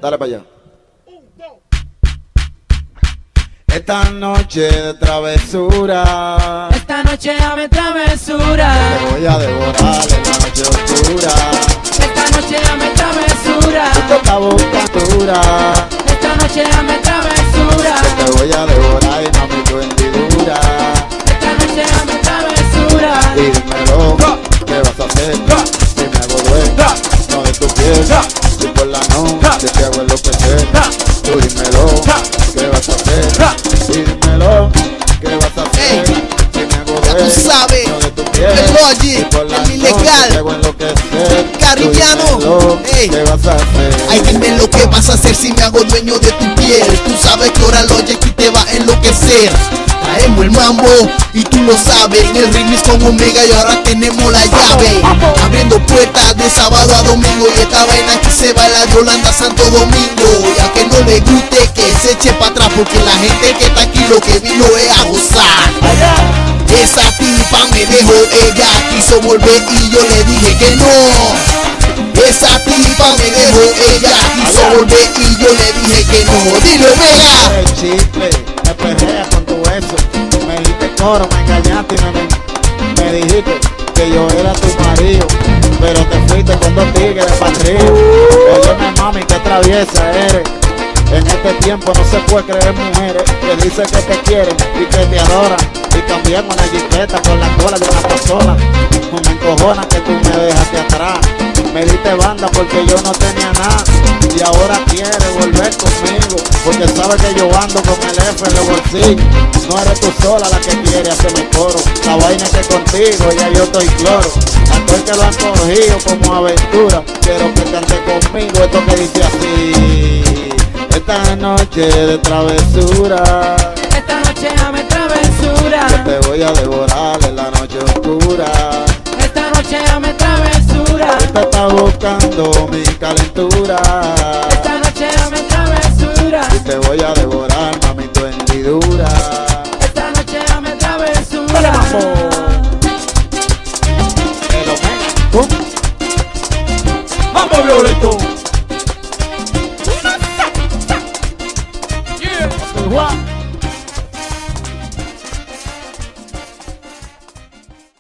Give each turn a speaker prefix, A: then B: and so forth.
A: Dale para allá. Esta noche de travesura,
B: esta noche dame travesura,
A: te voy a devorar en la noche oscura.
B: esta noche dame travesura,
A: Esto está buscadura,
B: esta noche dame travesura,
A: te voy a devorar y mami tu hendidura.
B: esta noche dame travesura.
A: Y dímelo, ¿qué vas a hacer? Si me hago dueño, no de tu piel. Si por la noche te hago enloquecer. Tú dímelo, ¿qué vas a hacer? Y dímelo, ¿qué vas a hacer? Si me hago
C: Ya tú
A: dueño,
C: sabes,
A: no de tu piel.
C: el Logic,
A: Si por la
C: el
A: noche
C: ilegal,
A: te hago enloquecer.
C: Carripiano,
A: Tú dímelo,
C: ey.
A: ¿qué vas a hacer?
C: Ay, dime lo que vas a hacer si me hago dueño de tu piel. Tú sabes que ahora Logic aquí te va a enloquecer. Traemos el mambo y tú lo sabes. El remix con Omega y ahora tenemos la llave. Abriendo puertas de sábado a domingo. Y esta vaina aquí se baila de Holanda a Santo Domingo. Y a que no le guste que se eche para atrás, porque la gente que está aquí lo que vino es a gozar. Esa tipa me dejó, ella quiso volver y yo le dije que no. Esa tipa me dejó, ella quiso volver y yo le dije que no. Dilo, Vega.
A: El chicle, me perrea con tu beso. Me dijiste coro, me engañaste y me dijiste que yo era tu marido. Pero te fuiste con dos tigres para arriba. Perdona mami, que traviesa eres. En este tiempo no se puede creer mujeres que dicen que te quieren y que te adoran. Y cambiamos una jipeta con la cola de una persona. No me encojona que tú me dejaste atrás. Me diste banda porque yo no tenía nada. Y ahora quieres volver conmigo porque sabes que yo ando con el F en el bolsillo. No eres tú sola la que quiere hacerme coro. La vaina es que contigo ya yo estoy cloro. Aquel que lo han cogido como aventura. Quiero que cante conmigo esto que dice así. Esta noche de travesura,
B: Esta noche dame travesura,
A: yo te voy a devorar en la noche oscura.
B: esta noche dame travesura,
A: Te está buscando mi calentura.
B: esta noche dame travesura,
A: Y te voy a devorar, mami, tu hendidura.